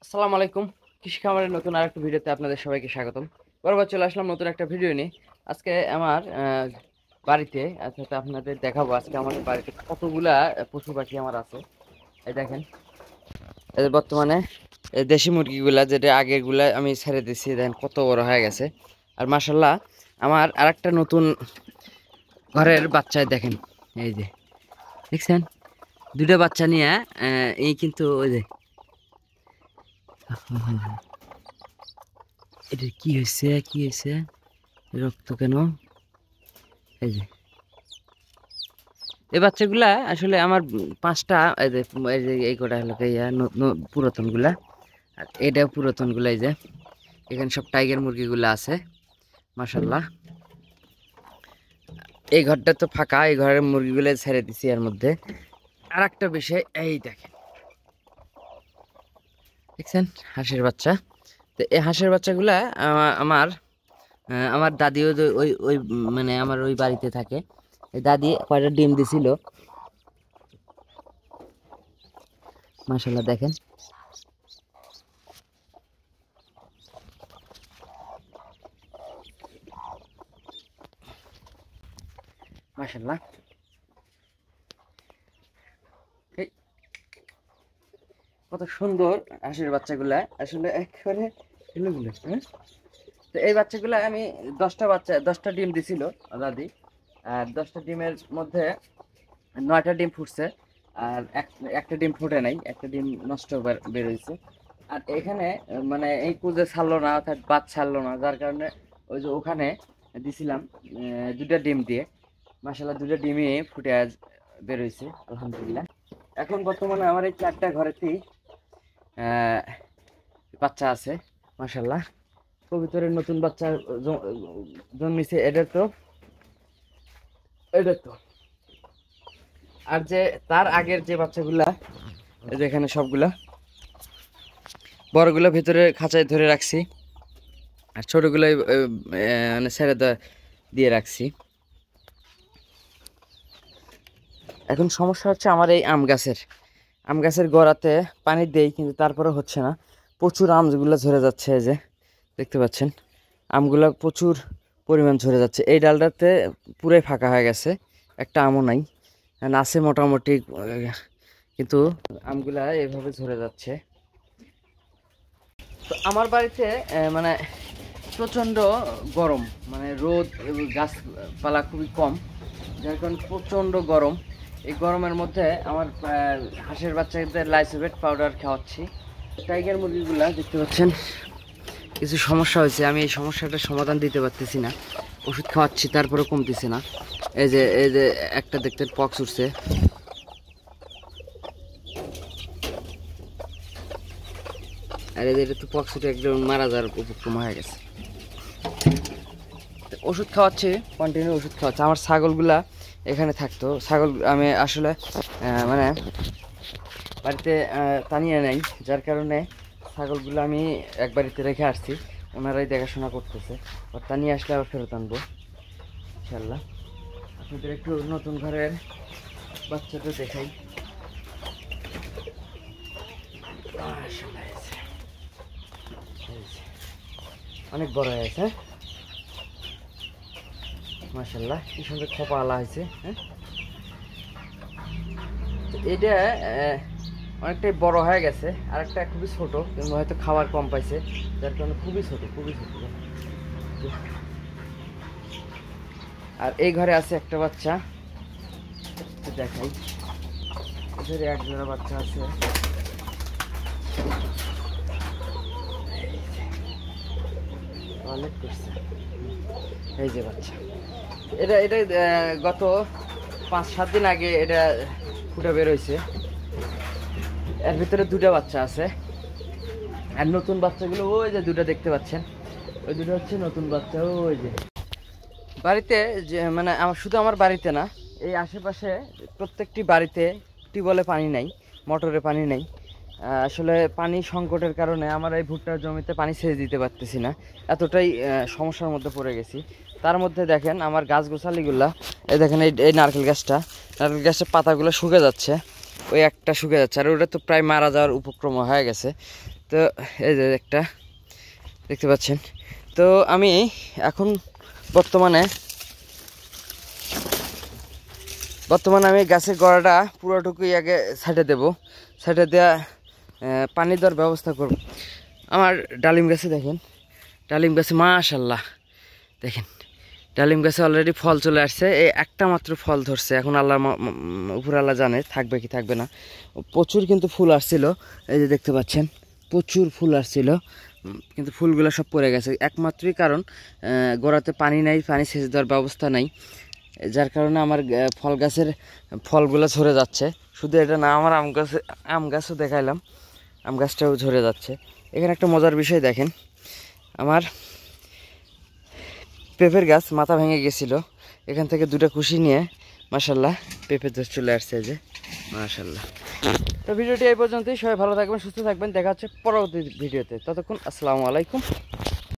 আসসালামু আলাইকুম। কৃষি খামারের নতুন আরেকটা ভিডিওতে আপনাদের সবাইকে স্বাগতম। বরাবর চলে আসলাম নতুন একটা ভিডিও নিয়ে। আজকে আমার বাড়িতে অর্থাৎ আপনাদের দেখাবো আজকে আমাদের বাড়িতে কতগুলা পশু পাখি আমার আছে। এই দেখেন, এই বর্তমানে এই দেশি মুরগিগুলা যেটা আগের গুলা আমি ছেড়ে দিচ্ছি, দেখেন কত বড় হয়ে গেছে। আর মাশাল্লাহ আমার আরেকটা নতুন ঘরের বাচ্চায় দেখেন, এই যে দেখছেন দুটো বাচ্চা নিয়ে এই কিন্তু ওই যে এটা কি হয়েছে কি হয়েছে, রক্ত কেন? এই যে এই বাচ্চাগুলা আসলে আমার পাঁচটা, এই যে এই কটা হলো পুরাতন গুলা। আর এটা পুরাতন গুলা, এই যে এখানে সব টাইগার মুরগিগুলা আছে মাশাল্লাহ। এই ঘরটা তো ফাঁকা, এই ঘরের মুরগিগুলো ছেড়ে দিছি। এর মধ্যে আর একটা বিষয়, এই দেখেন দেখছেন হাঁসের বাচ্চা। তো এই হাঁসের বাচ্চাগুলা আমার আমার দাদিও ওই ওই মানে আমার ওই বাড়িতে থাকে। এই দাদি কয়টা ডিম দিছিল মাশাল্লাহ, দেখেন মাশাল্লাহ। এই কত সুন্দর হাঁসের বাচ্চাগুলা, আসলে একেবারে ছেলেগুলো, হ্যাঁ। তো এই বাচ্চাগুলা আমি 10টা ডিম দিছিল দাদি। আর 10টা ডিমের মধ্যে 9টা ডিম ফুটছে। আর একটা ডিম ফুটে নাই, একটা ডিম নষ্ট বেরোইছে। আর এখানে মানে এই কুজে ছাড়লো না, অর্থাৎ বাদ ছাড়লো না, যার কারণে ওই যে ওখানে দিছিলাম 2টা ডিম দিয়ে। মাসাল্লাহ 2টা ডিমই ফুটে আজ বেরোইছে আলহামদুলিল্লাহ। এখন বর্তমানে আমার এই 4টা ঘরেতেই আহ, বাচ্চা আছে মাসাল্লাহ। কবুতরের নতুন বাচ্চা জন্মিছে, এটা তো আর যে তার আগের যে বাচ্চাগুলা, এই যে এখানে সবগুলা বড়গুলা ভেতরে খাঁচায় ধরে রাখছি। আর ছোটগুলো মানে ছেড়ে দিয়ে রাখছি। এখন সমস্যা হচ্ছে আমার এই আম গাছের গোড়াতে পানি দেই, কিন্তু তারপরে হচ্ছে না। প্রচুর আমগুলো ঝরে যাচ্ছে, এই যে দেখতে পাচ্ছেন আমগুলো প্রচুর পরিমাণ ঝরে যাচ্ছে। এই ডালটাতে পুরাই ফাঁকা হয়ে গেছে, একটা আমও নাই। আছে মোটামুটি, কিন্তু আমগুলা এভাবে ঝরে যাচ্ছে। তো আমার বাড়িতে মানে প্রচণ্ড গরম, মানে রোদ এবং গাছপালা খুবই কম, যার কারণে প্রচণ্ড গরম। এই গরমের মধ্যে আমার হাঁসের বাচ্চাদের লাইসোভেট পাউডার খাওয়াচ্ছি। টাইগার মুরগিগুলা দেখতে পাচ্ছেন কিছু সমস্যা হয়েছে, আমি এই সমস্যাটার সমাধান দিতে পারতেছি না। ওষুধ খাওয়াচ্ছি তারপরে কমতেছে না। এই যে একটা দেখতেন পক্স উঠছে, আর এই যে এটা তো পক্স উঠে একদম মারা যাওয়ার উপক্রম হয়ে গেছে। ওষুধ খাওয়াচ্ছে, কন্টিনিউ ওষুধ খাওয়াচ্ছে। আমার ছাগলগুলা এখানে থাকতো, ছাগল আমি আসলে মানে বাড়িতে টানিয়ে নেই, যার কারণে ছাগলগুলো আমি এক বাড়িতে রেখে আসছি। ওনারাই দেখাশোনা করতেছে, আর টানিয়ে আসলে আবার ফেরত আনবো ইনশাল্লাহ। আপনাদের একটু নতুন ঘরের বাচ্চাটা দেখাই। মাশাআল্লাহ, অনেক বড় হয়েছে, মাশাআল্লাহ কি সুন্দর খোপা আলা হয়েছে, হ্যাঁ। এটা অনেকটাই বড় হয়ে গেছে, আর একটা খুবই ছোট, কিন্তু হয়তো খাবার কম পাইছে, যার কারণে খুবই ছোট খুবই ছোট। আর এই ঘরে আছে একটা বাচ্চা, দেখাই। এদের এক জোড়া বাচ্চা আছে, টয়লেট করছে, এই যে বাচ্চা। এটা এটা গত 5-7 দিন আগে এটা ফুটে বের হয়েছে। এর ভিতরে 2টা বাচ্চা আছে। আর নতুন বাচ্চাগুলো ওই যে 2টা দেখতে পাচ্ছেন, ওই 2টা হচ্ছে নতুন বাচ্চা। ওই যে বাড়িতে যে মানে আমার শুধু আমার বাড়িতে না, এই আশেপাশে প্রত্যেকটি বাড়িতে টিউবওয়েলে পানি নাই, মোটরে পানি নেই। আসলে পানি সংকটের কারণে আমার এই ভুট্টার জমিতে পানি ছেড়ে দিতে পারতেছি না, এতটাই সমস্যার মধ্যে পড়ে গেছি। তার মধ্যে দেখেন আমার গাছ গোছালিগুলা, এই দেখেন এই নারকেল গাছটার পাতাগুলো শুকে যাচ্ছে, ওই একটা শুকে যাচ্ছে, আর ওটা তো প্রায় মারা যাওয়ার উপক্রম হয়ে গেছে। তো এই যে একটা দেখতে পাচ্ছেন। তো আমি এখন বর্তমানে আমি গাছের গোড়াটা পুরোটুকুই আগে সাইডে দেবো, সাইডে দেওয়া পানি দেওয়ার ব্যবস্থা করব। আমার ডালিম গাছে দেখেন, ডালিম গাছে মাশাল্লাহ দেখেন, ডালিম গাছে অলরেডি ফল চলে আসছে। এই একটা মাত্র ফল ধরছে, এখন আল্লাহ উপর আল্লাহ জানে থাকবে কি থাকবে না। প্রচুর কিন্তু ফুল আসছিল, এই যে দেখতে পাচ্ছেন প্রচুর ফুল আসছিল, কিন্তু ফুলগুলো সব পড়ে গেছে। একমাত্রই কারণ গোড়াতে পানি নাই, পানি সেচ দেওয়ার ব্যবস্থা নাই, যার কারণে আমার ফল গাছের ফলগুলো ঝরে যাচ্ছে। শুধু এটা না, আমার আম গাছও দেখাইলাম, আম গাছটাও ঝরে যাচ্ছে। এখানে একটা মজার বিষয় দেখেন, আমার পেঁপের গাছ মাথা ভেঙে গেছিল, এখান থেকে দুটো কুশি নিয়ে মাশাল্লাহ পেঁপে ধরে চলে আসছে যে মাশাল্লাহ। তো ভিডিওটি এই পর্যন্তই, সবাই ভালো থাকবেন, সুস্থ থাকবেন, দেখা হচ্ছে পরবর্তী ভিডিওতে। ততক্ষণ আসসালামু আলাইকুম।